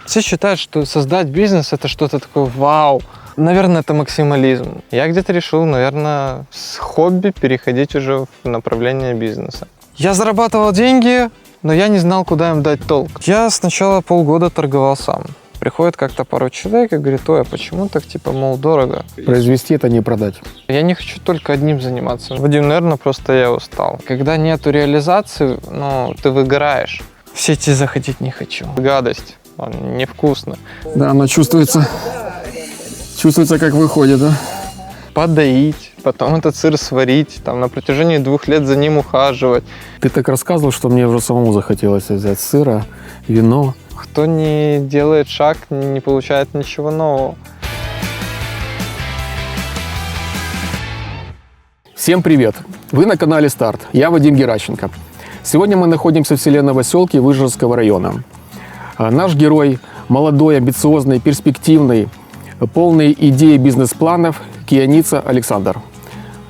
Все считают, что создать бизнес – это что-то такое вау. Наверное, это максимализм. Я где-то решил, наверное, с хобби переходить уже в направление бизнеса. Я зарабатывал деньги, но я не знал, куда им дать толк. Я сначала полгода торговал сам. Приходит как-то пару человек и говорит: ой, а почему так, мол, дорого? Произвести это не продать. Я не хочу только одним заниматься. Вадим, наверное, просто я устал. Когда нету реализации, ты выгораешь. В сети заходить не хочу. Гадость. Невкусно. Да, оно чувствуется. Чувствуется, как выходит, да? Подоить, потом этот сыр сварить, на протяжении 2 лет за ним ухаживать. Ты так рассказывал, что мне уже самому захотелось взять сыра, вино. Кто не делает шаг, не получает ничего нового. Всем привет! Вы на канале Старт. Я Вадим Геращенко. Сегодня мы находимся в селе Новоселки Выжгородского района. Наш герой молодой, амбициозный, перспективный, полный идей и бизнес-планов кияница Александр.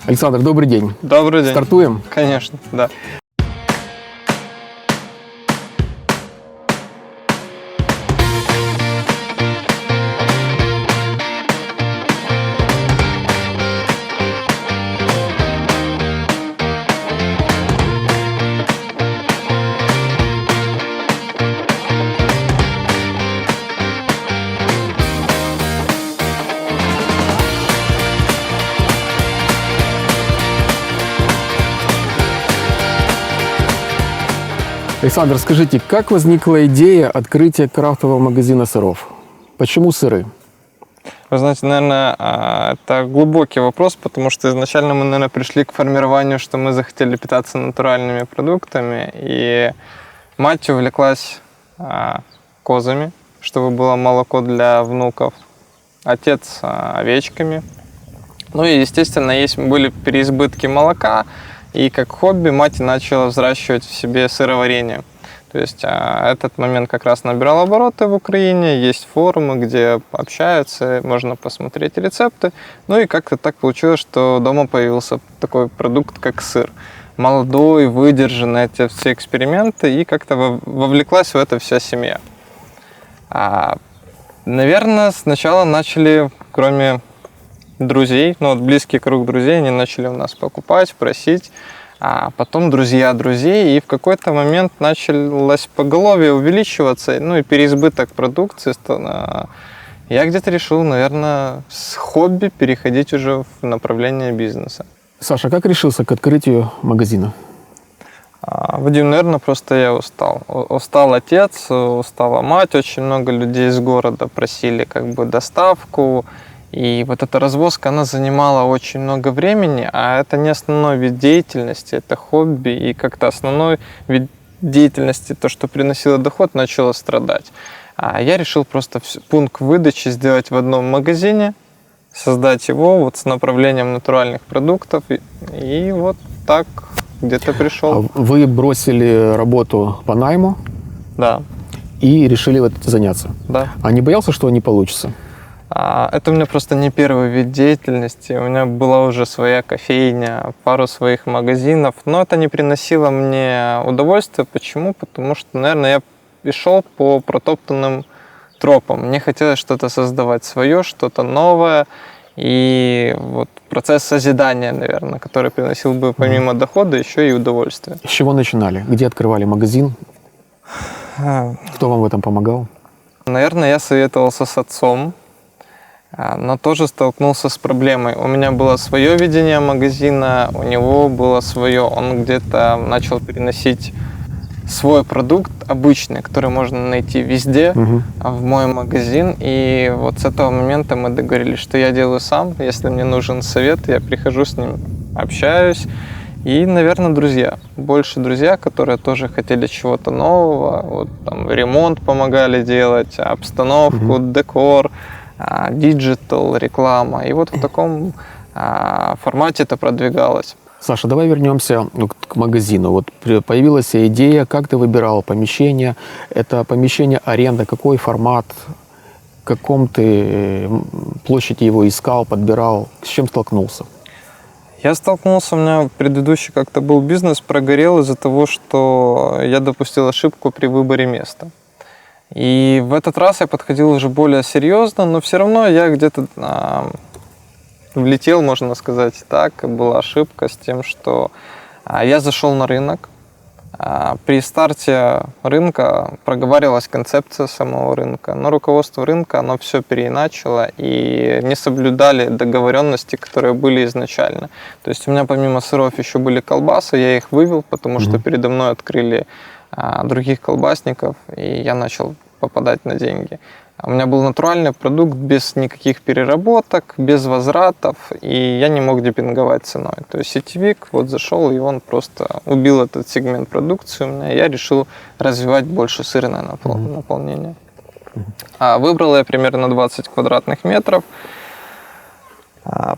Александр, добрый день. Добрый день. Стартуем? Конечно, да. Александр, скажите, как возникла идея открытия крафтового магазина сыров? Почему сыры? Вы знаете, наверное, это глубокий вопрос, потому что изначально мы, наверное, пришли к формированию, что мы захотели питаться натуральными продуктами, и мать увлеклась козами, чтобы было молоко для внуков, отец овечками. Ну и, естественно, были переизбытки молока, и как хобби мать начала взращивать в себе сыроварение. То есть этот момент как раз набирал обороты в Украине, есть форумы, где общаются, можно посмотреть рецепты. Ну и как-то так получилось, что дома появился такой продукт, как сыр. Молодой, выдержанный, эти все эксперименты, и как-то вовлеклась в это вся семья. Наверное, сначала начали, кроме друзей, близкий круг друзей, они начали у нас покупать, просить, а потом друзья друзей, и в какой-то момент началось поголовье увеличиваться, и переизбыток продукции. Я где-то решил, наверное, с хобби переходить уже в направление бизнеса. Саша, как решился к открытию магазина? Вадим, наверное, просто я устал. Устал отец, устала мать, очень много людей из города просили доставку. И вот эта развозка, она занимала очень много времени, а это не основной вид деятельности, это хобби. И как-то основной вид деятельности, то, что приносило доход, начало страдать. А я решил просто пункт выдачи сделать в одном магазине, создать его с направлением натуральных продуктов. И вот так где-то пришел. Вы бросили работу по найму? Да. И решили этим заняться? Да. А не боялся, что не получится? Это у меня просто не первый вид деятельности. У меня была уже своя кофейня, пару своих магазинов, но это не приносило мне удовольствия. Почему? Потому что, наверное, я шел по протоптанным тропам. Мне хотелось что-то создавать свое, что-то новое. И процесс созидания, наверное, который приносил бы помимо дохода еще и удовольствие. С чего начинали? Где открывали магазин? Кто вам в этом помогал? Наверное, я советовался с отцом, но тоже столкнулся с проблемой. У меня было свое видение магазина, у него было свое. Он где-то начал переносить свой продукт обычный, который можно найти везде, в мой магазин. И с этого момента мы договорились, что я делаю сам. Если мне нужен совет, я прихожу с ним, общаюсь. И, наверное, друзья. Больше друзья, которые тоже хотели чего-то нового. Ремонт помогали делать, обстановку, декор, диджитал, реклама. И в таком формате это продвигалось. Саша, давай вернемся к магазину. Появилась идея, как ты выбирал помещение? Это помещение аренда, какой формат? В каком ты площади его искал, подбирал? С чем столкнулся? Я столкнулся, у меня предыдущий как-то был бизнес, прогорел из-за того, что я допустил ошибку при выборе места. И в этот раз я подходил уже более серьезно, но все равно я где-то влетел, можно сказать так. Была ошибка с тем, что я зашел на рынок. При старте рынка проговаривалась концепция самого рынка, но руководство рынка, оно все переиначило и не соблюдали договоренности, которые были изначально. То есть у меня помимо сыров еще были колбасы, я их вывел, потому что передо мной открыли других колбасников, и я начал попадать на деньги. У меня был натуральный продукт без никаких переработок, без возвратов, и я не мог демпинговать ценой. То есть сетевик вот зашел, и он просто убил этот сегмент продукции у меня, и я решил развивать больше сырное наполнение. Выбрал я примерно 20 квадратных метров.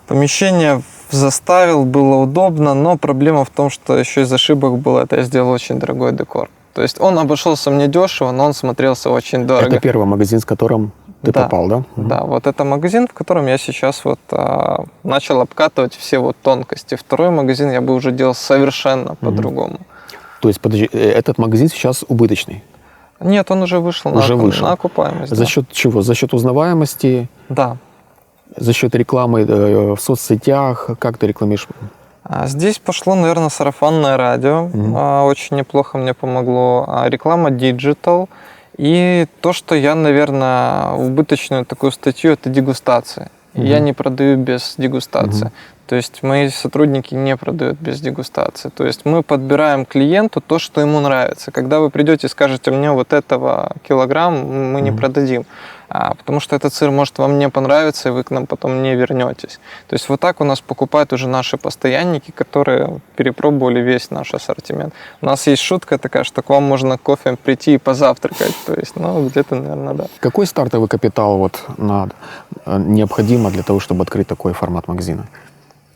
Помещение заставил, было удобно, но проблема в том, что еще из ошибок было, это я сделал очень дорогой декор. То есть он обошелся мне дешево, но он смотрелся очень дорого. Это первый магазин, с которым ты попал, да? Да, вот это магазин, в котором я сейчас вот начал обкатывать все вот тонкости. Второй магазин я бы уже делал совершенно по-другому. То есть, подожди, этот магазин сейчас убыточный? Нет, он уже вышел, на окупаемость. За счет чего? За счет узнаваемости? Да. За счет рекламы в соцсетях? Как ты рекламируешь? Здесь пошло, наверное, сарафанное радио. Очень неплохо мне помогло. Реклама диджитал. И то, что я, наверное, убыточную такую статью, это дегустация. Я не продаю без дегустации. То есть мои сотрудники не продают без дегустации. То есть мы подбираем клиенту то, что ему нравится. Когда вы придете и скажете мне вот этого килограмм, мы не продадим. Потому что этот сыр может вам не понравиться, и вы к нам потом не вернетесь. То есть вот так у нас покупают уже наши постоянники, которые перепробовали весь наш ассортимент. У нас есть шутка такая, что к вам можно кофе прийти и позавтракать. То есть, где-то, наверное, да. Какой стартовый капитал необходимо для того, чтобы открыть такой формат магазина?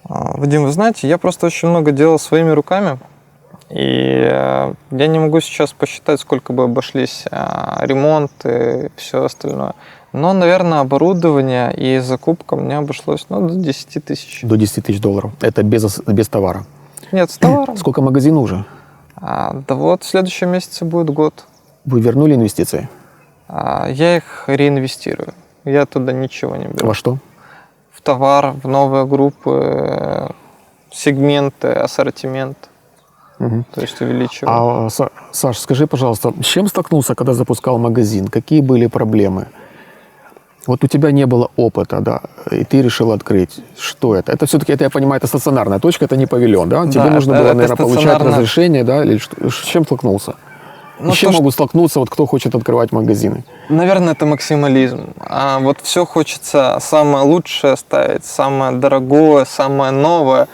Вадим, вы знаете, я просто очень много делал своими руками. И я не могу сейчас посчитать, сколько бы обошлись ремонт и все остальное. Но, наверное, оборудование и закупка мне обошлось до 10 тысяч. До 10 тысяч долларов. Это без товара? Нет, с товаром. Сколько магазину уже? Да вот в следующем месяце будет год. Вы вернули инвестиции? Я их реинвестирую. Я туда ничего не беру. Во что? В товар, в новые группы, сегменты, ассортимент. То есть увеличиваю. Саш, скажи, пожалуйста, с чем столкнулся, когда запускал магазин? Какие были проблемы? Вот у тебя не было опыта, да, и ты решил открыть. Что это? Это все-таки, я понимаю, это стационарная точка, это не павильон, да? Тебе нужно было, наверное, получать разрешение, да? Или что, с чем столкнулся? С чем могут столкнуться, кто хочет открывать магазины? Наверное, это максимализм. Вот все хочется самое лучшее ставить, самое дорогое, самое новое.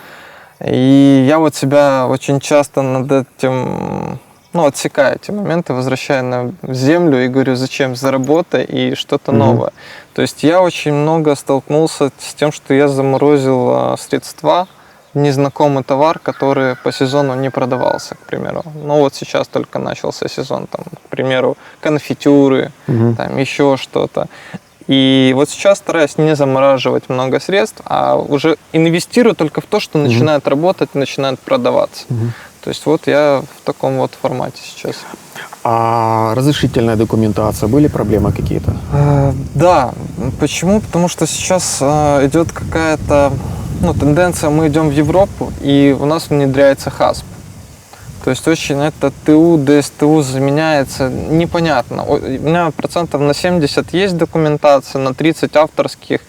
И я вот себя очень часто над этим, отсекаю эти моменты, возвращаю на землю и говорю, зачем, заработай и что-то новое. То есть я очень много столкнулся с тем, что я заморозил средства, незнакомый товар, который по сезону не продавался, к примеру. Вот сейчас только начался сезон, к примеру, конфитюры, еще что-то. И вот сейчас стараюсь не замораживать много средств, а уже инвестирую только в то, что начинает работать, начинает продаваться. То есть вот я в таком вот формате сейчас. А разрешительная документация, были проблемы какие-то? Да. Почему? Потому что сейчас идет какая-то тенденция, мы идем в Европу, и у нас внедряется ХАСП. То есть очень это ТУ, ДСТУ заменяется непонятно. У меня процентов на 70 есть документация, на 30 авторских.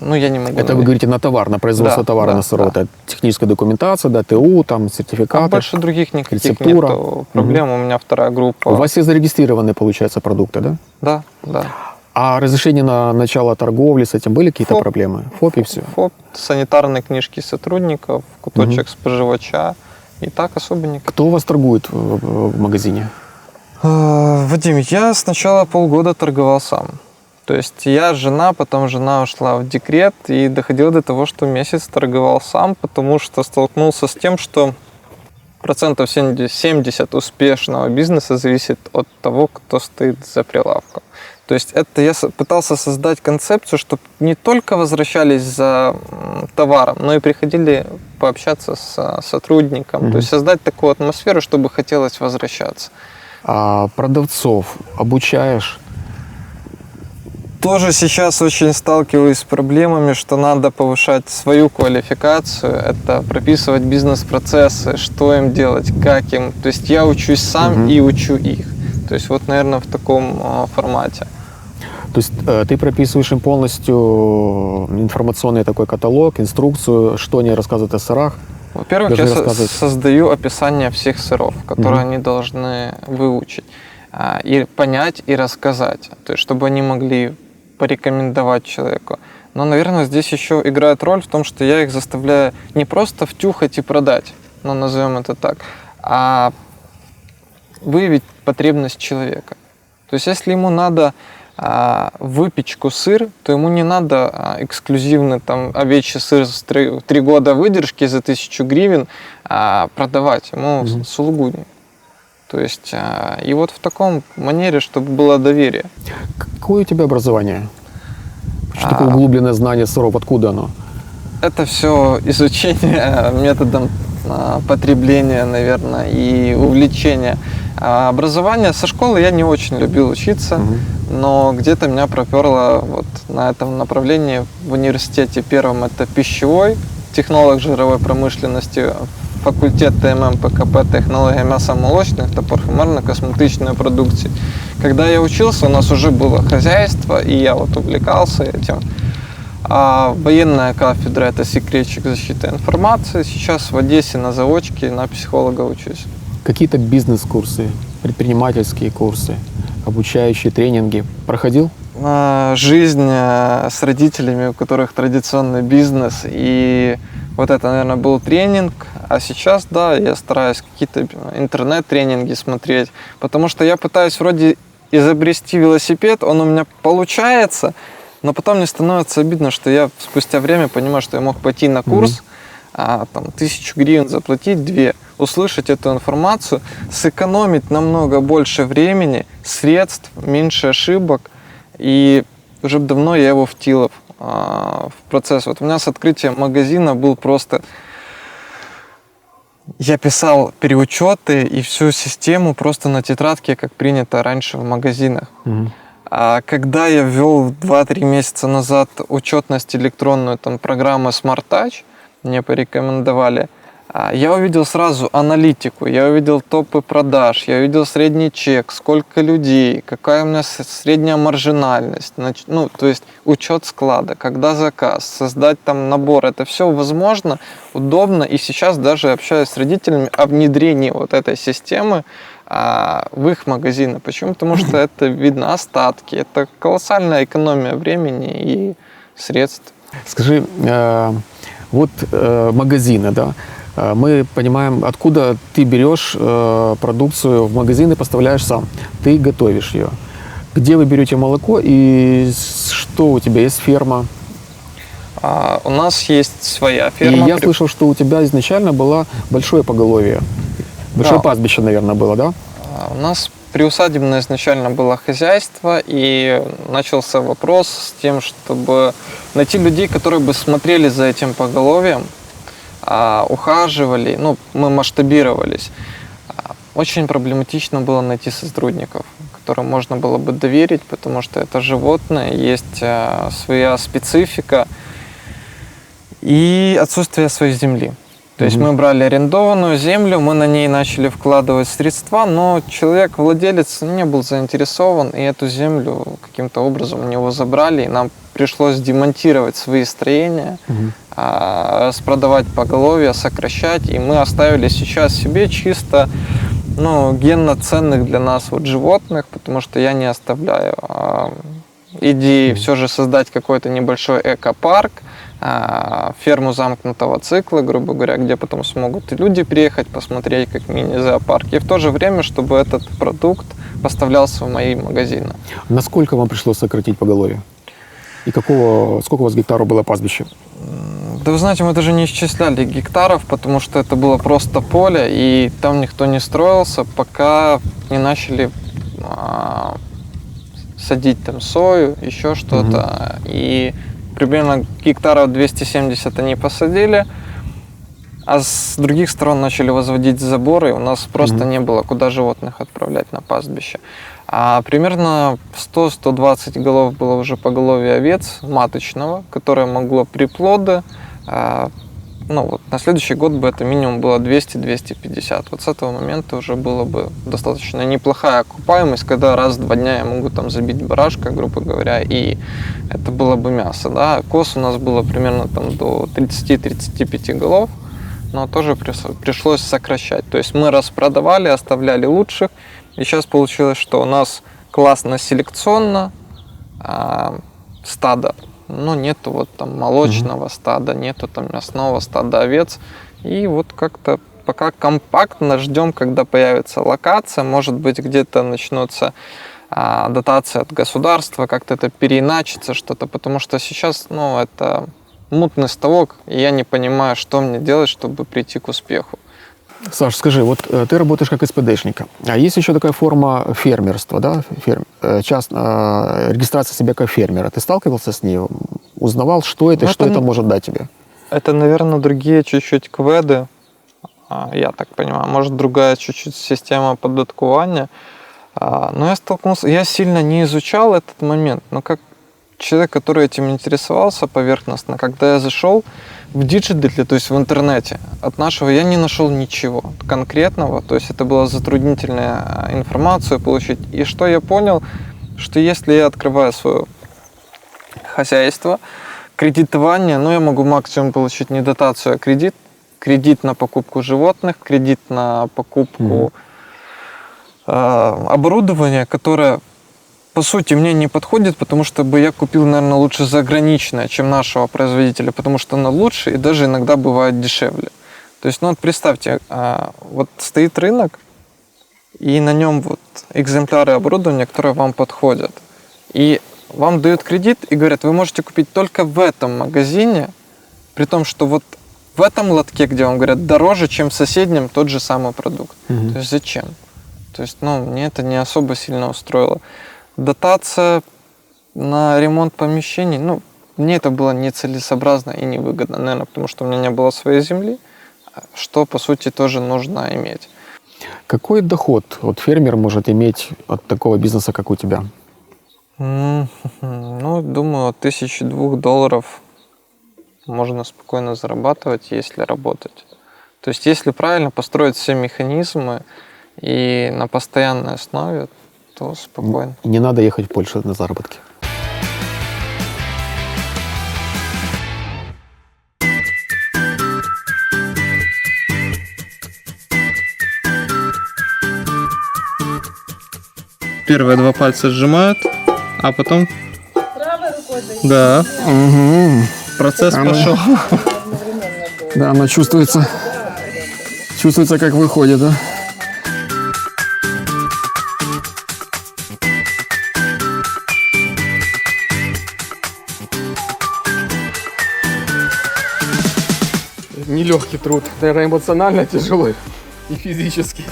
Я не могу. Это вы говорите на товар, на производство товара, на сырье. Это техническая документация, да, ТУ, сертификаты. Больше других никаких рецептура. Нету проблем. У меня вторая группа. У вас все зарегистрированы, получается, продукты, да? Да. А разрешение на начало торговли, с этим были какие-то проблемы? ФОП и все? ФОП, санитарные книжки сотрудников, куточек споживача. И так особо никак. Кто у вас торгует в магазине? Вадим, я сначала полгода торговал сам. То есть я потом жена ушла в декрет, и доходило до того, что месяц торговал сам, потому что столкнулся с тем, что процентов 70 успешного бизнеса зависит от того, кто стоит за прилавком. То есть это я пытался создать концепцию, чтобы не только возвращались за товаром, но и приходили пообщаться с сотрудником. То есть создать такую атмосферу, чтобы хотелось возвращаться. А продавцов обучаешь? Тоже сейчас очень сталкиваюсь с проблемами, что надо повышать свою квалификацию, это прописывать бизнес-процессы, что им делать, как им. То есть я учусь сам и учу их. То есть вот, наверное, в таком формате. То есть ты прописываешь им полностью информационный такой каталог, инструкцию, что они рассказывают о сырах? Во-первых, Должны я рассказывать. создаю описание всех сыров, которые они должны выучить, и понять, и рассказать, то есть чтобы они могли порекомендовать человеку. Но, наверное, здесь еще играет роль в том, что я их заставляю не просто втюхать и продать, ну, назовем это так, а выявить потребность человека. То есть если ему надо выпечку сыр, то ему не надо эксклюзивный там овечий сыр с 3 года выдержки за 1000 гривен продавать, ему сулугуни. То есть и вот в таком манере, чтобы было доверие. Какое у тебя образование? Что такое углубленное знание сыров? Откуда оно? Это все изучение методом потребления, наверное, и увлечения. Образование со школы я не очень любил учиться, но где-то меня проперло вот на этом направлении в университете. Первым это пищевой, технолог жировой промышленности, факультет ТММ, ПКП, технология мясо-молочных, это парфюмерно-косметичная продукция. Когда я учился, у нас уже было хозяйство, и я вот увлекался этим. А военная кафедра – это секретчик защиты информации. Сейчас в Одессе на заочке на психолога учусь. Какие-то бизнес-курсы, предпринимательские курсы, обучающие тренинги проходил? Жизнь с родителями, у которых традиционный бизнес, и вот это, наверное, был тренинг. А сейчас, да, я стараюсь какие-то интернет-тренинги смотреть, потому что я пытаюсь вроде изобрести велосипед, он у меня получается, но потом мне становится обидно, что я спустя время понимаю, что я мог пойти на курс, там 1000 гривен заплатить, 2, услышать эту информацию, сэкономить намного больше времени, средств, меньше ошибок, и уже давно я его втилил в процесс. Вот у меня с открытием магазина был просто... Я писал переучеты и всю систему просто на тетрадке, как принято раньше в магазинах. А когда я ввел 2-3 месяца назад учетность электронную, там программу Smart Touch, мне порекомендовали, я увидел сразу аналитику, я увидел топы продаж, я увидел средний чек, сколько людей, какая у меня средняя маржинальность, ну, то есть учет склада, когда заказ, создать там набор, это все возможно, удобно, и сейчас даже общаюсь с родителями о внедрении вот этой системы в их магазины. Почему? Потому что это видно остатки, это колоссальная экономия времени и средств. Скажи, вот магазины, да, мы понимаем, откуда ты берешь продукцию в магазины, поставляешь сам, ты готовишь ее. Где вы берете молоко и что у тебя есть ферма? У нас есть своя ферма. И я слышал, что у тебя изначально было большое поголовье. Большое пастбище, наверное, было, да? У нас приусадебное изначально было хозяйство, и начался вопрос с тем, чтобы найти людей, которые бы смотрели за этим поголовьем, ухаживали, ну, мы масштабировались. Очень проблематично было найти сотрудников, которым можно было бы доверить, потому что это животное, есть своя специфика и отсутствие своей земли. То есть мы брали арендованную землю, мы на ней начали вкладывать средства, но человек, владелец, не был заинтересован, и эту землю каким-то образом у него забрали, и нам пришлось демонтировать свои строения, распродавать поголовье, сокращать, и мы оставили сейчас себе чисто генно ценных для нас вот животных, потому что я не оставляю идеи все же создать какой-то небольшой экопарк, ферму замкнутого цикла, грубо говоря, где потом смогут и люди приехать, посмотреть как мини-зоопарк, и в то же время, чтобы этот продукт поставлялся в мои магазины. Насколько вам пришлось сократить поголовье? И сколько у вас гектаров было пастбище? Да вы знаете, мы даже не исчисляли гектаров, потому что это было просто поле, и там никто не строился, пока не начали садить там сою, еще что-то. И примерно гектаров 270 они посадили. А с других сторон начали возводить заборы, у нас просто не было куда животных отправлять на пастбище. А примерно 100-120 голов было уже поголовье овец маточного, которое могло приплоды. Ну, вот, на следующий год бы это минимум было 200-250. Вот с этого момента уже было бы достаточно неплохая окупаемость, когда раз в 2 дня я могу там забить барашка, грубо говоря, и это было бы мясо. Да? Коз у нас было примерно там до 30-35 голов, но тоже пришлось сокращать. То есть мы распродавали, оставляли лучших, и сейчас получилось, что у нас классно селекционно стадо, но нету вот там молочного стада, нету там мясного стада овец. И вот как-то пока компактно ждем, когда появится локация, может быть, где-то начнется дотация от государства, как-то это переиначится что-то, потому что сейчас, ну, это мутный ставок, и я не понимаю, что мне делать, чтобы прийти к успеху. Саш, скажи, вот ты работаешь как СПДшник, а есть еще такая форма фермерства, да? Регистрация себя как фермера. Ты сталкивался с ней? Узнавал, что это и что это может дать тебе? Это, наверное, другие чуть-чуть кведы, я так понимаю. Может, другая чуть-чуть система оподаткування. Но я столкнулся, я сильно не изучал этот момент, но как человек, который этим интересовался поверхностно, когда я зашел в диджитале, то есть в интернете, от нашего я не нашел ничего конкретного, то есть это была затруднительная информацию получить. И что я понял, что если я открываю свое хозяйство, кредитование, ну я могу максимум получить не дотацию, а кредит, кредит на покупку животных, кредит на покупку оборудования, которое по сути мне не подходит, потому что бы я купил, наверное, лучше заграничное, чем нашего производителя, потому что оно лучше и даже иногда бывает дешевле. То есть, ну вот представьте, вот стоит рынок, и на нем вот экземпляры оборудования, которые вам подходят. И вам дают кредит и говорят, вы можете купить только в этом магазине, при том, что вот в этом лотке, где вам говорят, дороже, чем в соседнем тот же самый продукт. То есть зачем? То есть, ну, мне это не особо сильно устроило. Дотация на ремонт помещений, ну, мне это было нецелесообразно и невыгодно, наверное, потому что у меня не было своей земли, что, по сути, тоже нужно иметь. Какой доход вот фермер может иметь от такого бизнеса, как у тебя? Ну, думаю, от $1002 можно спокойно зарабатывать, если работать. То есть, если правильно построить все механизмы и на постоянной основе, то спокойно. Не надо ехать в Польшу на заработки. Первые 2 пальца сжимают, а потом... Правой рукой дают. Да, процесс пошел. Да, она чувствуется. Чувствуется, как выходит, да? Нелегкий труд. Наверное, эмоционально тяжело и физически.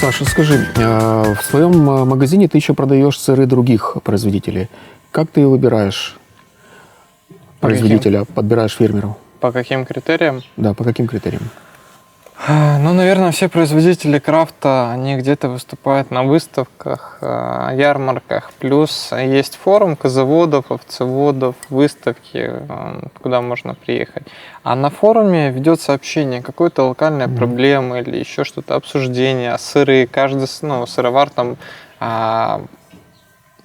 Саша, скажи, в своем магазине ты еще продаешь сыры других производителей. Как ты выбираешь производителя, подбираешь фермеров? По каким критериям? Да, по каким критериям? Ну, наверное, все производители крафта, они где-то выступают на выставках, ярмарках. Плюс есть форум козаводов, овцеводов, выставки, куда можно приехать. А на форуме ведется общение, какой-то локальной проблемы или еще что-то, обсуждение, сыры. Каждый сыровар там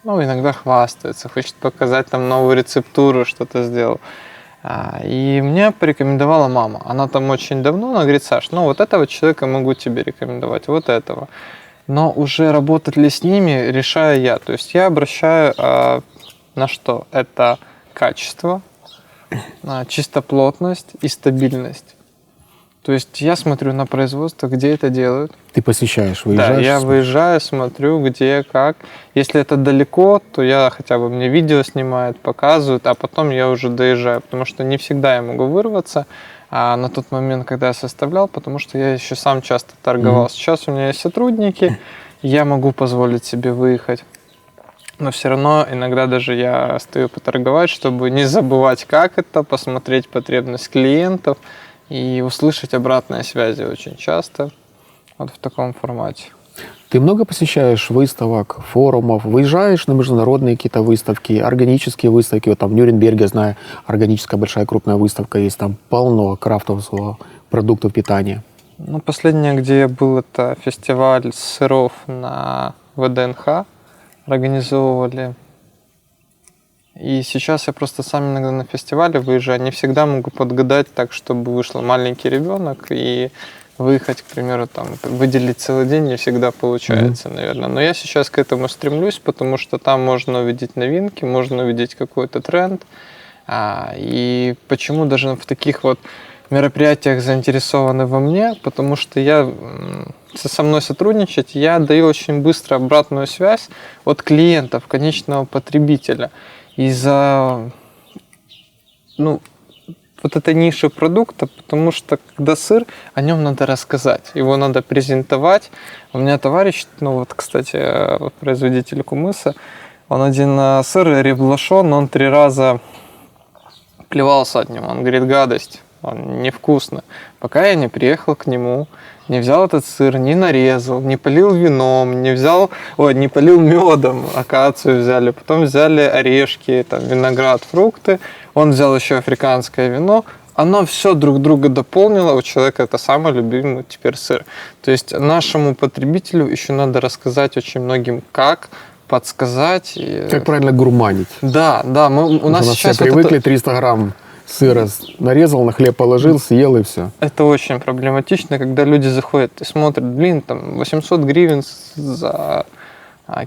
иногда хвастается, хочет показать там новую рецептуру, что-то сделал. И мне порекомендовала мама. Она там очень давно, она говорит: Саш, ну вот этого человека могу тебе рекомендовать, вот этого. Но уже работать ли с ними, решаю я. То есть я обращаю на что? Это качество, чистоплотность и стабильность. То есть я смотрю на производство, где это делают. Ты посещаешь, Да, выезжаешь? я выезжаю, смотрю, где, как. Если это далеко, то я хотя бы мне видео снимают, показывают, а потом я уже доезжаю, потому что не всегда я могу вырваться на тот момент, когда я составлял, потому что я еще сам часто торговал. Сейчас у меня есть сотрудники, я могу позволить себе выехать. Но все равно иногда даже я стою поторговать, чтобы не забывать, как это, посмотреть потребность клиентов и услышать обратные связи очень часто вот в таком формате. Ты много посещаешь выставок, форумов, выезжаешь на международные какие-то выставки, органические выставки, вот там в Нюрнберге, знаю, органическая большая крупная выставка есть, там полно крафтового продуктов питания. Ну, последнее, где я был, это фестиваль сыров на ВДНХ организовывали. И сейчас я просто сам иногда на фестивале выезжаю, не всегда могу подгадать так, чтобы вышел маленький ребенок и выехать, к примеру, там, выделить целый день не всегда получается, наверное. Но я сейчас к этому стремлюсь, потому что там можно увидеть новинки, можно увидеть какой-то тренд. И почему даже в таких вот мероприятиях заинтересованы во мне? Потому что со мной сотрудничать, я даю очень быстро обратную связь от клиентов, конечного потребителя. Из-за вот этой ниши продукта, потому что когда сыр, о нем надо рассказать, его надо презентовать. У меня товарищ, кстати, производитель кумыса, он один сыр реблашон, он 3 раза плевался от него, он говорит: гадость, он невкусно. Пока я не приехал к нему, не взял этот сыр, не нарезал, не полил вином, не полил медом, акацию взяли, потом взяли орешки, там, виноград, фрукты, он взял еще африканское вино, оно все друг друга дополнило, у человека это самый любимый теперь сыр. То есть нашему потребителю еще надо рассказать очень многим, как подсказать. Как правильно гурманить. Да, у нас сейчас все привыкли, 300 грамм сыра нарезал, на хлеб положил, съел и все. Это очень проблематично, когда люди заходят и смотрят, там 800 гривен за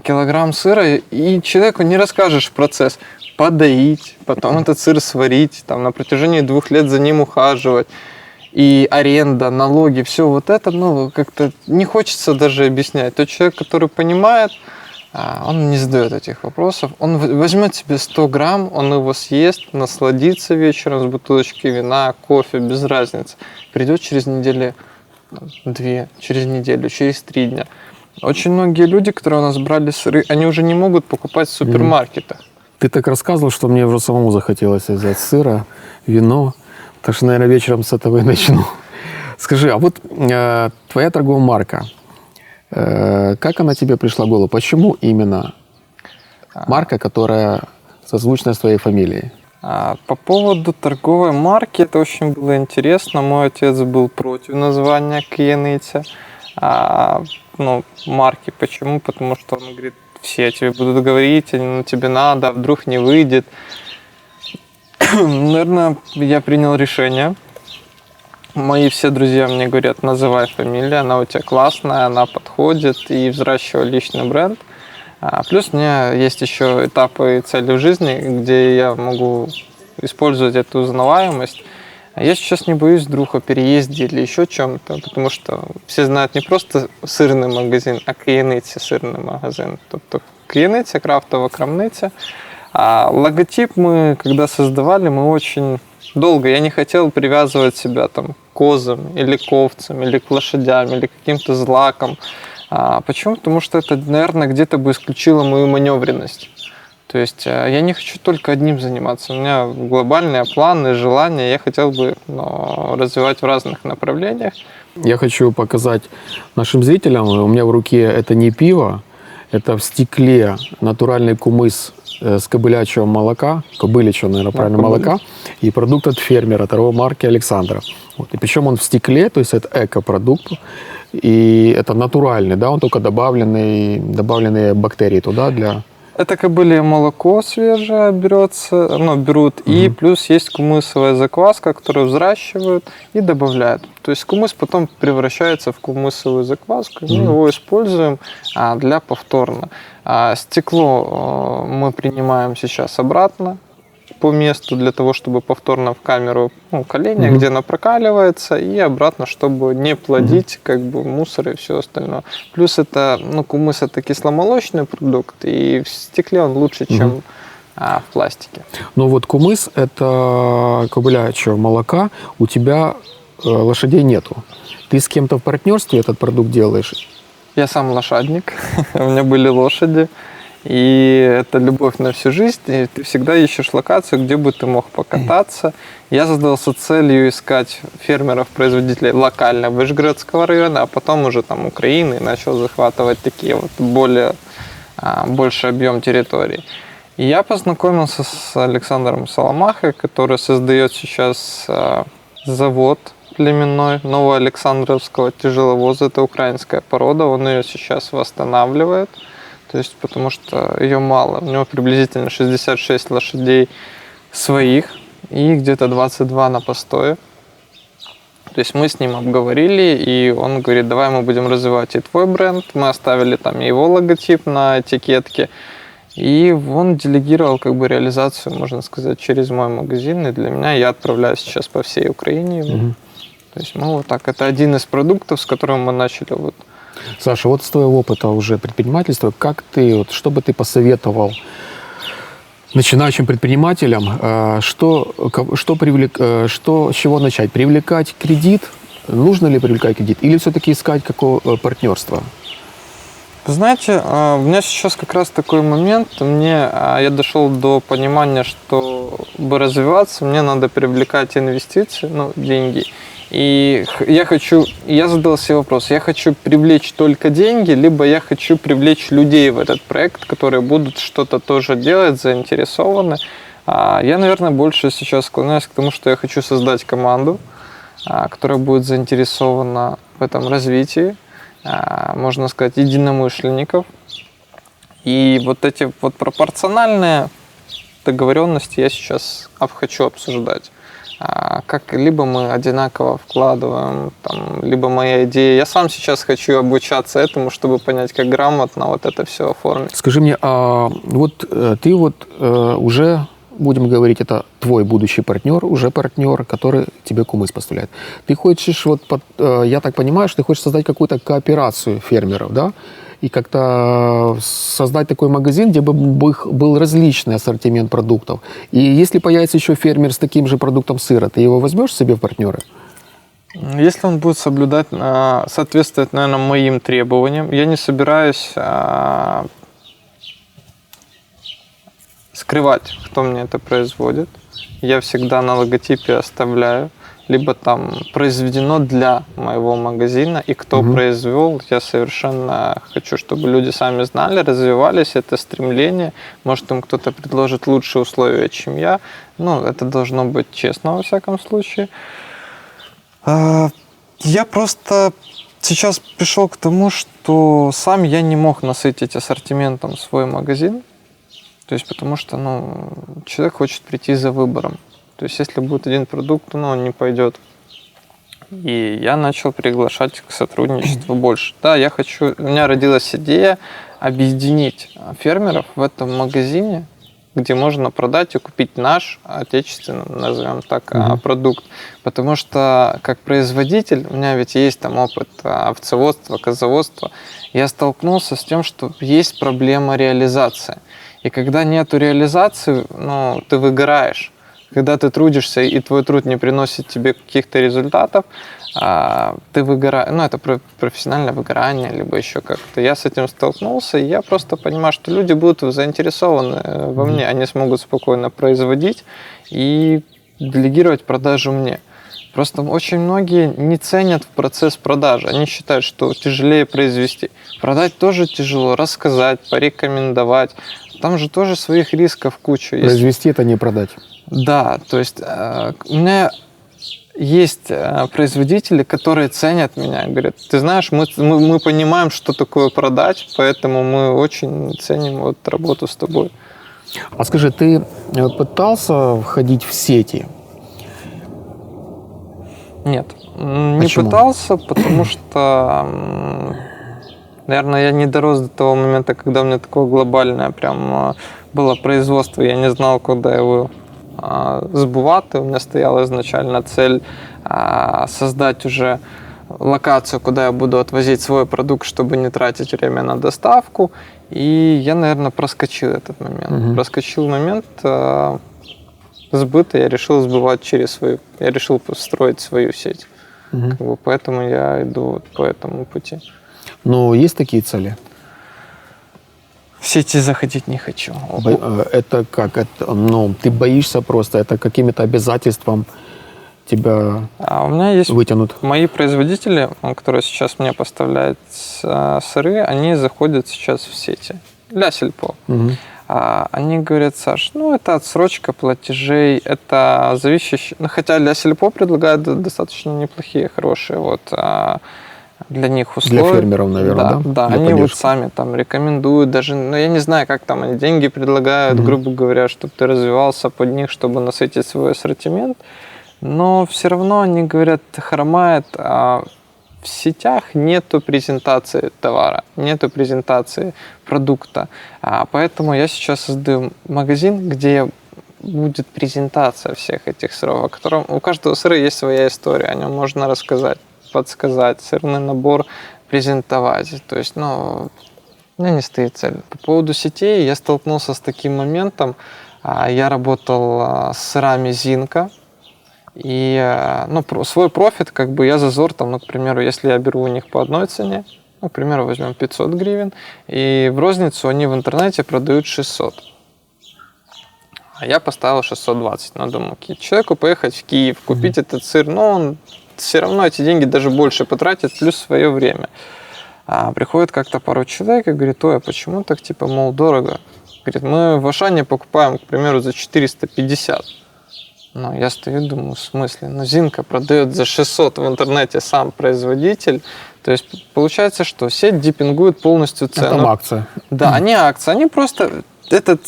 килограмм сыра, и человеку не расскажешь процесс. Подоить, потом этот сыр сварить, там, на протяжении 2 лет за ним ухаживать, и аренда, налоги, все вот это, как-то не хочется даже объяснять. Тот человек, который понимает, он не задает этих вопросов. Он возьмет себе 100 грамм, он его съест, насладится вечером с бутылочкой вина, кофе, без разницы. Придет через неделю, 2, через неделю, через 3 дня. Очень многие люди, которые у нас брали сыры, они уже не могут покупать в супермаркетах. Ты так рассказывал, что мне уже самому захотелось взять сыра, вино. Так что, наверное, вечером с этого и начну. Скажи, а вот твоя торговая марка, как она тебе пришла в голову? Почему именно марка, которая созвучна с твоей фамилией? По поводу торговой марки, это очень было интересно. Мой отец был против названия Кияниця. Марки. Почему? Потому что он говорит: все тебе будут говорить, тебе надо, а вдруг не выйдет. Наверное, я принял решение. Мои все друзья мне говорят: называй фамилию, она у тебя классная, она подходит, и взращиваю личный бренд. Плюс у меня есть еще этапы и цели в жизни, где я могу использовать эту узнаваемость. Я сейчас не боюсь вдруг о переезде или еще чем-то, потому что все знают не просто сирний магазин, а Кияниця сирний магазин. Тобто Кияниця, крафтова крамниця. А логотип мы, когда создавали, мы очень долго. Я не хотел привязывать себя там к козам или к овцам, или к лошадям, или к каким-то злакам. Почему? Потому что это, наверное, где-то бы исключило мою маневренность. То есть я не хочу только одним заниматься. У меня глобальные планы, желания. Я хотел бы развивать в разных направлениях. Я хочу показать нашим зрителям. У меня в руке это не пиво, это в стекле натуральный кумыс с кобылячьего молока, кобыличьего, наверное, правильно, молока, и продукт от фермера, торговой марки Александра. И причем он в стекле, то есть это экопродукт, и это натуральный, да, он только добавленные бактерии туда для Это кобылье молоко свежее берется, ну, берут, и плюс есть кумысовая закваска, которую взращивают и добавляют. То есть кумыс потом превращается в кумысовую закваску, мы его используем для повторно. Стекло мы принимаем сейчас обратно по месту для того, чтобы повторно в камеру каления, где оно прокаливается, и обратно, чтобы не плодить как бы мусор и все остальное. Плюс это, кумыс это кисломолочный продукт, и в стекле он лучше, чем в пластике. Но вот кумыс – это кобылячьего молока, у тебя лошадей нету. Ты с кем-то в партнерстве этот продукт делаешь? Я сам лошадник, у меня были лошади. И это любовь на всю жизнь, и ты всегда ищешь локацию, где бы ты мог покататься. Я задался целью искать фермеров-производителей локально Вышгородского района, а потом уже там Украины, и начал захватывать такие вот больший объем территорий. И я познакомился с Александром Соломахой, который создает сейчас завод племенной Новоалександровского тяжеловоза. Это украинская порода, он ее сейчас восстанавливает. То есть, потому что ее мало. У него приблизительно 66 лошадей своих и где-то 22 на постое. То есть мы с ним обговорили, и он говорит, давай мы будем развивать и твой бренд. Мы оставили там его логотип на этикетке. И он делегировал как бы реализацию, можно сказать, через мой магазин. И для меня я отправляю сейчас по всей Украине его. То есть мы вот так. Это один из продуктов, с которым мы начали вот. Саша, вот с твоего опыта уже предпринимательства, что бы ты посоветовал начинающим предпринимателям, с чего начать? Привлекать кредит? Нужно ли привлекать кредит? Или все-таки искать какое партнерство? Вы знаете, у меня сейчас как раз такой момент. Я дошел до понимания, чтобы развиваться, мне надо привлекать инвестиции, деньги. И я задал себе вопрос, я хочу привлечь только деньги, либо я хочу привлечь людей в этот проект, которые будут что-то тоже делать, заинтересованы. Я, наверное, больше сейчас склоняюсь к тому, что я хочу создать команду, которая будет заинтересована в этом развитии, можно сказать, единомышленников. И вот эти вот пропорциональные договоренности я сейчас хочу обсуждать. Как либо мы одинаково вкладываем, либо моя идея. Я сам сейчас хочу обучаться этому, чтобы понять, как грамотно вот это все оформить. Скажи мне, ты уже, будем говорить, это твой будущий партнер, уже партнер, который тебе кумыс поставляет. Ты хочешь, я так понимаю, что ты хочешь создать какую-то кооперацию фермеров, да? И как-то создать такой магазин, где бы был различный ассортимент продуктов. И если появится еще фермер с таким же продуктом сыра, ты его возьмешь себе в партнеры? Если он будет соответствовать, наверное, моим требованиям, я не собираюсь скрывать, кто мне это производит. Я всегда на логотипе оставляю. Либо там произведено для моего магазина, и кто произвел, я совершенно хочу, чтобы люди сами знали, развивались, это стремление. Может, им кто-то предложит лучшие условия, чем я. Это должно быть честно во всяком случае. Я просто сейчас пришел к тому, что сам я не мог насытить ассортиментом свой магазин. То есть потому что человек хочет прийти за выбором. То есть, если будет один продукт, он не пойдет. И я начал приглашать к сотрудничеству больше. Да, у меня родилась идея объединить фермеров в этом магазине, где можно продать и купить наш отечественный, назовем так, продукт. Потому что, как производитель, у меня ведь есть там опыт овцеводства, козоводства, я столкнулся с тем, что есть проблема реализации. И когда нету реализации, ты выгораешь. Когда ты трудишься, и твой труд не приносит тебе каких-то результатов, ты выгораешь. Это профессиональное выгорание, либо еще как-то. Я с этим столкнулся, и я просто понимаю, что люди будут заинтересованы во мне. Они смогут спокойно производить и делегировать продажу мне. Просто очень многие не ценят процесс продажи. Они считают, что тяжелее произвести. Продать тоже тяжело, рассказать, порекомендовать. Там же тоже своих рисков куча. Произвести – это не продать. Да, то есть у меня есть производители, которые ценят меня. Говорят, ты знаешь, мы понимаем, что такое продать, поэтому мы очень ценим вот работу с тобой. А скажи, ты пытался входить в сети? Нет, не Почему? пытался, потому что, наверное, я не дорос до того момента, когда у меня такое глобальное прям было производство, я не знал, куда его сбувати. У меня стояла изначально цель создать уже локацию, куда я буду отвозить свой продукт, чтобы не тратить время на доставку. И я, наверное, проскочил этот момент. Проскочил момент сбыта, я решил сбывать через свою, я решил построить свою сеть. Как бы, поэтому я иду вот по этому пути. Но есть такие цели? В сети заходить не хочу. Это как? Ну, ты боишься просто, это каким-то обязательством тебя У меня есть вытянут? мои производители, которые сейчас мне поставляют сыры, они заходят сейчас в сети для сельпо. Они говорят, Саш, ну это отсрочка платежей, это зависящие... Ну, хотя для сельпо предлагают достаточно неплохие, хорошие вот для них условия. Для фермеров, наверное, да? Да, Для они поддержки. вот сами там рекомендуют, даже, ну я не знаю, как там они деньги предлагают, грубо говоря, чтобы ты развивался под них, чтобы насытить свой ассортимент. Но все равно они говорят, хромает, в сетях нету презентации товара, нету презентации продукта. Поэтому я сейчас создаю магазин, где будет презентация всех этих сыров, у каждого сыра есть своя история, о нем можно рассказать, подсказать, сырный набор презентовать. То есть, ну, у меня не стоит цель. По поводу сетей я столкнулся с таким моментом. Я работал с сырами Зинка. И ну, свой профит, как бы я зазор, там, ну, к примеру, если я беру у них по одной цене, ну, к примеру, возьмем 500 гривен, и в розницу они в интернете продают 600. А я поставил 620. Ну, думаю, человеку поехать в Киев, купить этот сыр, но он все равно эти деньги даже больше потратит, плюс свое время. Приходит как-то пару человек и говорит, ой, а почему так, типа, мол, дорого? Говорит, мы в Ашане покупаем, к примеру, за 450. Ну, я стою, думаю, в смысле? Ну, Зинка продает за 600 в интернете сам производитель. То есть, получается, что сеть дипингует полностью цену. Это акция. Да, не акция, они просто этот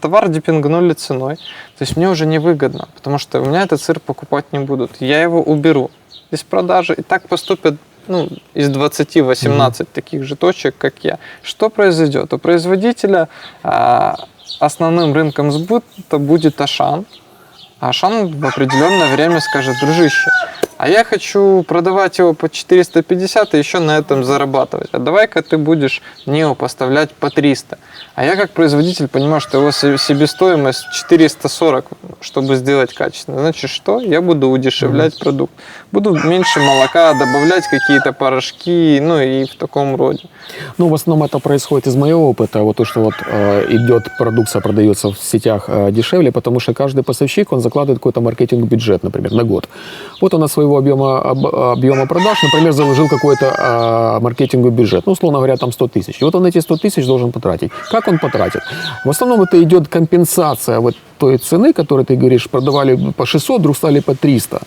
товар дипингнули ценой. То есть, мне уже невыгодно, потому что у меня этот сыр покупать не будут. Я его уберу из продажи, и так поступят, ну, из 20-18 таких же точек, как я. Что произойдет? У производителя основным рынком сбыта будет Ашан. А Ашан в определенное время скажет, дружище, а я хочу продавать его по 450 и еще на этом зарабатывать. А давай-ка ты будешь мне его поставлять по 300. А я как производитель понимаю, что его себестоимость 440, чтобы сделать качественно. Значит, что? Я буду удешевлять продукт. Буду меньше молока, добавлять какие-то порошки, ну и в таком роде. Ну, в основном это происходит из моего опыта. Вот то, что вот идет продукция, продается в сетях дешевле, потому что каждый поставщик, он закладывает какой-то маркетинг-бюджет, например, на год. Вот он от своего объема продаж, например, заложил какой-то маркетинговый бюджет, ну, условно говоря, там 100 тысяч. И вот он эти 100 тысяч должен потратить. Как он потратит? В основном это идет компенсация вот той цены, которую ты говоришь, продавали по 600, вдруг стали по 300.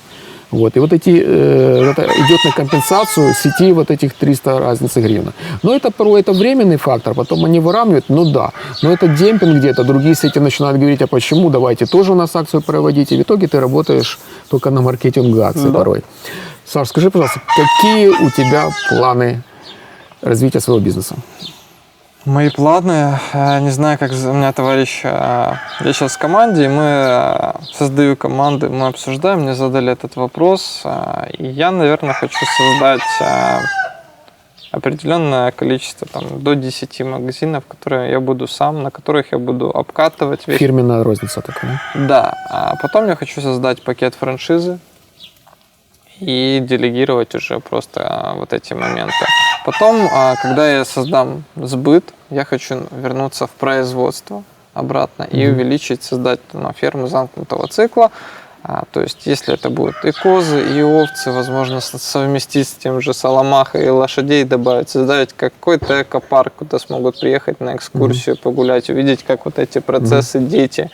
Вот. И вот это идет на компенсацию сети вот этих 300 разницы гривен. Но это порой это временный фактор, потом они выравнивают, ну да. Но это демпинг где-то, другие сети начинают говорить, а почему, давайте тоже у нас акцию проводить. И в итоге ты работаешь только на маркетинг акции порой. Саш, скажи, пожалуйста, какие у тебя планы развития своего бизнеса? Мои планы, не знаю, как у меня товарищ, я сейчас в команде, и мы создаю команды, мы обсуждаем, мне задали этот вопрос, и я, наверное, хочу создать определенное количество, там, до 10 магазинов, которые я буду сам, на которых я буду обкатывать весь... Фирменная розница такая. Да, а потом я хочу создать пакет франшизы и делегировать уже просто вот эти моменты. Потом, когда я создам сбыт, я хочу вернуться в производство обратно и увеличить, создать ферму замкнутого цикла. То есть, если это будут и козы, и овцы, возможно, совместить с тем же Соломахой и лошадей добавить, создать какой-то экопарк, куда смогут приехать на экскурсию, погулять, увидеть, как вот эти процессы дети.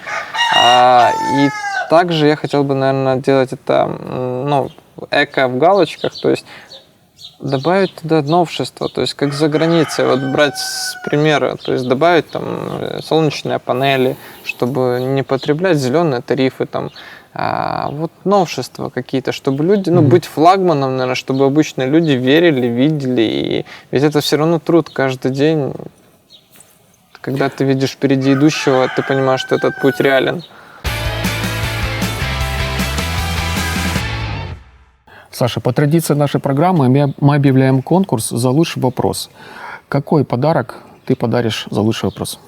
И также я хотел бы, наверное, делать это, ну, эко в галочках, то есть добавить туда новшества, то есть как за границей, вот брать с примера, то есть добавить там солнечные панели, чтобы не потреблять зеленые тарифы, там, вот новшества какие-то, чтобы люди, ну, быть флагманом, наверное, чтобы обычные люди верили, видели, и ведь это все равно труд каждый день. Когда ты видишь впереди идущего, ты понимаешь, что этот путь реален. Саша, по традиции нашей программы мы объявляем конкурс за лучший вопрос. Какой подарок ты подаришь за лучший вопрос?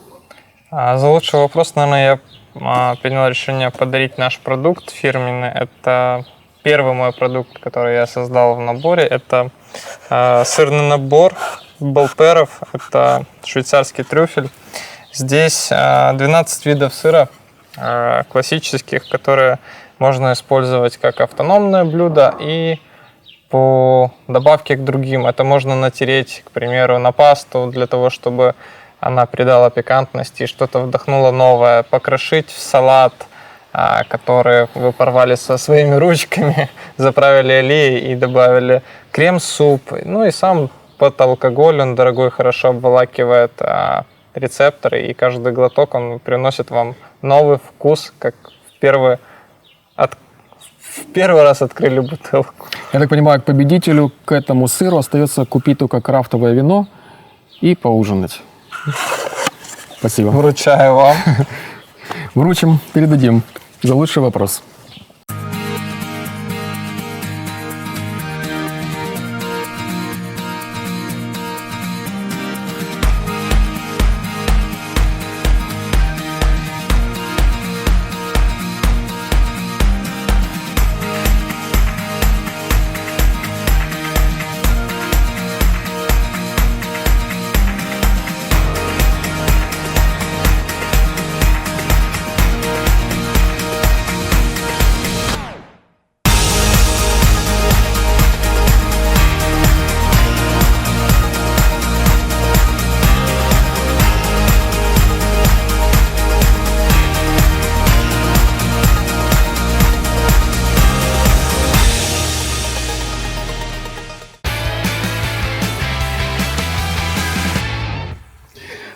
За лучший вопрос, наверное, я принял решение подарить наш продукт фирменный. Это первый мой продукт, который я создал в наборе. Это сырный набор Болперов. Это швейцарский трюфель. Здесь 12 видов сыра классических, которые можно использовать как автономное блюдо и по добавке к другим. Это можно натереть, к примеру, на пасту для того, чтобы она придала пикантности и что-то вдохнуло новое. Покрошить в салат, который вы порвали со своими ручками, заправили олеей и добавили крем-суп. Ну и сам под алкоголь, он дорогой, хорошо обволакивает рецепторы, и каждый глоток он приносит вам новый вкус, как в первый раз открыли бутылку. Я так понимаю, к победителю, к этому сыру остается купить только крафтовое вино и поужинать. Спасибо. Вручаю вам. Вручим, передадим за лучший вопрос.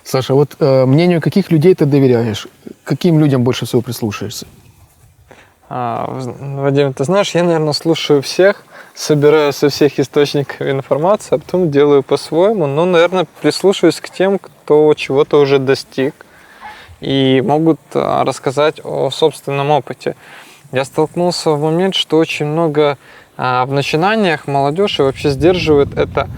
Саша, вот мнению каких людей ты доверяешь? Каким людям больше всего прислушаешься? Вадим, ты знаешь, я, наверное, слушаю всех, собираю со всех источников информацию, а потом делаю по-своему. Но, наверное, прислушиваюсь к тем, кто чего-то уже достиг и могут рассказать о собственном опыте. Я столкнулся в момент, что очень много в начинаниях молодежь и вообще сдерживает это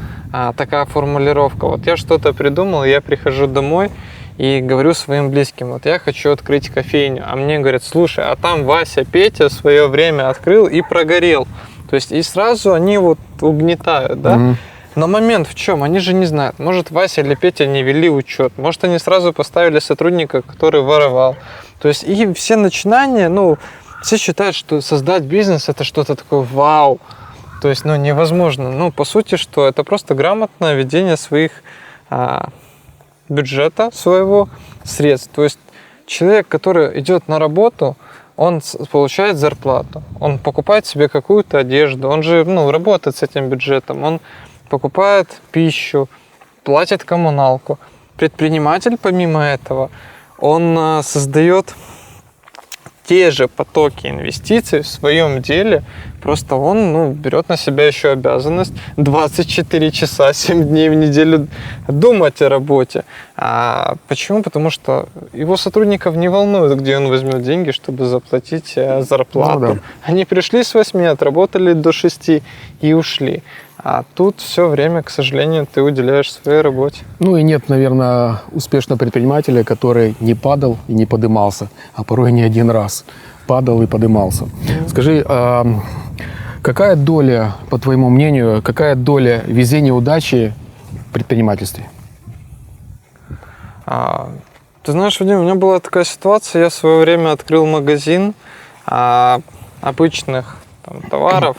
такая формулировка. Вот я что-то придумал, я прихожу домой и говорю своим близким, вот я хочу открыть кофейню, а мне говорят, слушай, а там Вася, Петя в свое время открыл и прогорел. То есть и сразу они вот угнетают, да? Мгм. Но момент в чем? Они же не знают. Может, Вася или Петя не вели учет. Может, они сразу поставили сотрудника, который воровал. То есть и все начинания, ну, все считают, что создать бизнес – это что-то такое вау. То есть, ну, невозможно. Ну, по сути, что это просто грамотное ведение своих бюджета, своего средств. То есть человек, который идет на работу, он получает зарплату, он покупает себе какую-то одежду, он же, ну, работает с этим бюджетом, он покупает пищу, платит коммуналку. Предприниматель, помимо этого, он создает те же потоки инвестиций в своем деле, просто он, ну, берет на себя еще обязанность 24 часа, 7 дней в неделю думать о работе. Почему? Потому что его сотрудников не волнует, где он возьмет деньги, чтобы заплатить зарплату. Ну, да. Они пришли с 8, отработали до 6 и ушли. А тут все время, к сожалению, ты уделяешь своей работе. Ну и нет, наверное, успешного предпринимателя, который не падал и не подымался, а порой не один раз падал и подымался. Скажи, какая доля, по твоему мнению, какая доля везения и удачи в предпринимательстве? Ты знаешь, Вадим, у меня была такая ситуация, я в свое время открыл магазин обычных там, товаров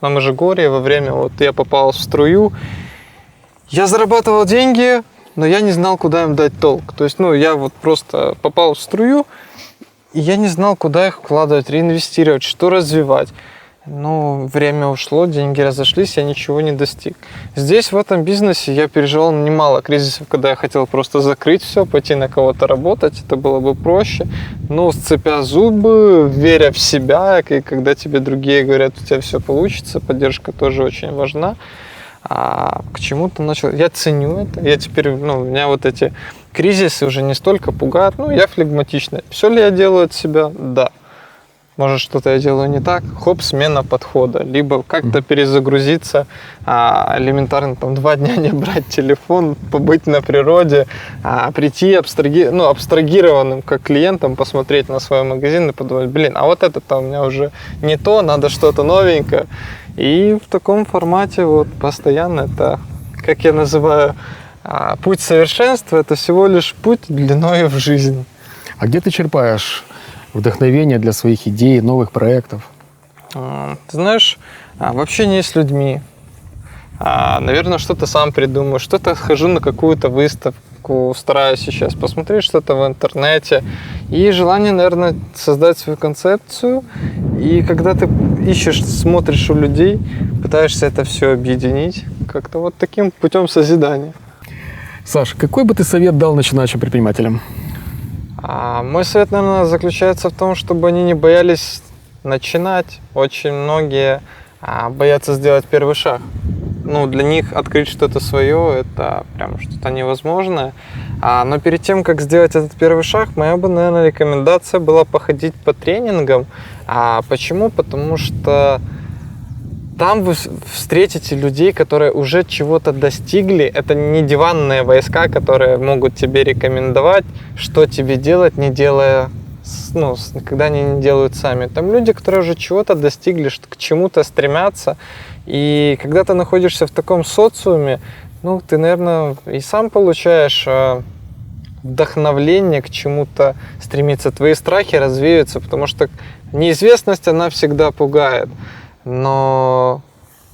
на Межигорье во время, вот я попал в струю, я зарабатывал деньги, но я не знал, куда им дать толк. То есть, ну, я вот просто попал в струю, я не знал, куда их вкладывать, реинвестировать, что развивать. Ну, время ушло, деньги разошлись, я ничего не достиг. Здесь, в этом бизнесе, я переживал немало кризисов, когда я хотел просто закрыть все, пойти на кого-то работать, это было бы проще. Но сцепя зубы, веря в себя, и когда тебе другие говорят, у тебя все получится, поддержка тоже очень важна. А к чему-то начал... Я ценю это. Я теперь, меня вот эти кризисы уже не столько пугают. Я флегматичный. Все ли я делаю от себя? Да. Может, что-то я делаю не так, хоп, смена подхода. Либо как-то перезагрузиться, элементарно 2 дня не брать телефон, побыть на природе, прийти абстрагированным как клиентом, посмотреть на свой магазин и подумать, а вот это-то у меня уже не то, надо что-то новенькое. И в таком формате постоянно это, как я называю, путь совершенства, это всего лишь путь длиною в жизнь. А где ты черпаешь вдохновение для своих идей, новых проектов? Ты знаешь, в общении с людьми. Наверное, что-то сам придумаю, что-то хожу на какую-то выставку, стараюсь сейчас посмотреть что-то в интернете. И желание, наверное, создать свою концепцию. И когда ты ищешь, смотришь у людей, пытаешься это все объединить, как-то таким путем созидания. Саш, какой бы ты совет дал начинающим предпринимателям? Мой совет, наверное, заключается в том, чтобы они не боялись начинать. Очень многие боятся сделать первый шаг. Для них открыть что-то свое – это прям что-то невозможное. Но перед тем, как сделать этот первый шаг, моя бы, наверное, рекомендация была походить по тренингам. Почему? Потому что там вы встретите людей, которые уже чего-то достигли. Это не диванные войска, которые могут тебе рекомендовать, что тебе делать, не делая, когда они не делают сами. Там люди, которые уже чего-то достигли, к чему-то стремятся. И когда ты находишься в таком социуме, ты, наверное, и сам получаешь вдохновление к чему-то стремиться. Твои страхи развеются, потому что неизвестность, она всегда пугает. Но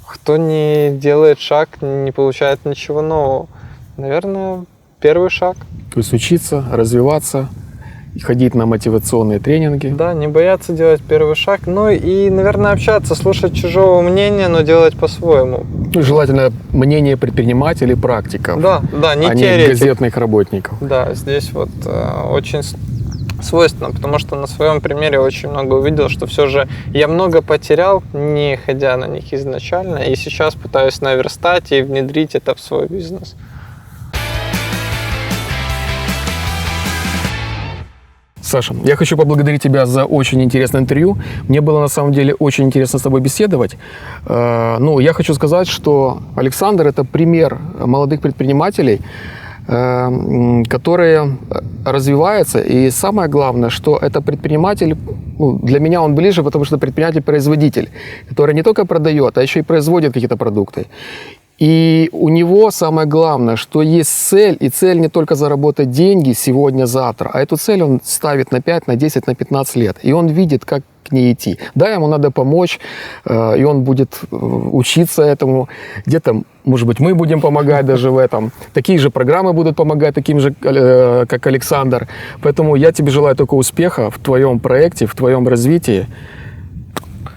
кто не делает шаг, не получает ничего нового. Наверное, первый шаг. То есть учиться, развиваться, ходить на мотивационные тренинги. Да, не бояться делать первый шаг. И, наверное, общаться, слушать чужого мнения, но делать по-своему. Желательно мнение предпринимателей, практиков. Да, не а теоретик. Не газетных работников. Да, здесь очень свойственно, потому что на своем примере очень много увидел, что все же я много потерял, не ходя на них изначально, и сейчас пытаюсь наверстать и внедрить это в свой бизнес. Саша, я хочу поблагодарить тебя за очень интересное интервью. Мне было на самом деле очень интересно с тобой беседовать. Я хочу сказать, что Александр – это пример молодых предпринимателей, которые развиваются. И самое главное, что это предприниматель, для меня он ближе, потому что предприниматель-производитель, который не только продает, а еще и производит какие-то продукты. И у него самое главное, что есть цель, и цель не только заработать деньги сегодня-завтра, а эту цель он ставит на 5, на 10, на 15 лет. И он видит, как к ней идти. Да, ему надо помочь, и он будет учиться этому. Где-то, может быть, мы будем помогать даже в этом. Такие же программы будут помогать, таким же, как Александр. Поэтому я тебе желаю только успеха в твоем проекте, в твоем развитии.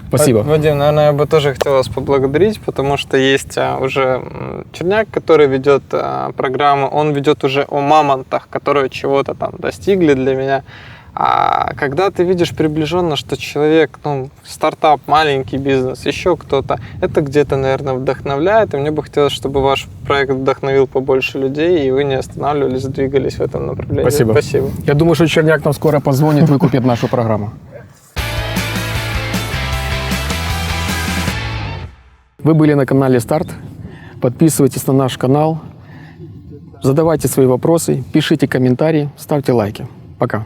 Спасибо. Вадим, наверное, я бы тоже хотел вас поблагодарить, потому что есть уже Черняк, который ведет программу, он ведет уже о мамонтах, которые чего-то там достигли для меня. А когда ты видишь приближенно, что человек, стартап, маленький бизнес, еще кто-то, это где-то, наверное, вдохновляет. И мне бы хотелось, чтобы ваш проект вдохновил побольше людей, и вы не останавливались, двигались в этом направлении. Спасибо. Я думаю, что Черняк нам скоро позвонит, выкупит нашу программу. Вы были на канале Старт. Подписывайтесь на наш канал, задавайте свои вопросы, пишите комментарии, ставьте лайки. Пока.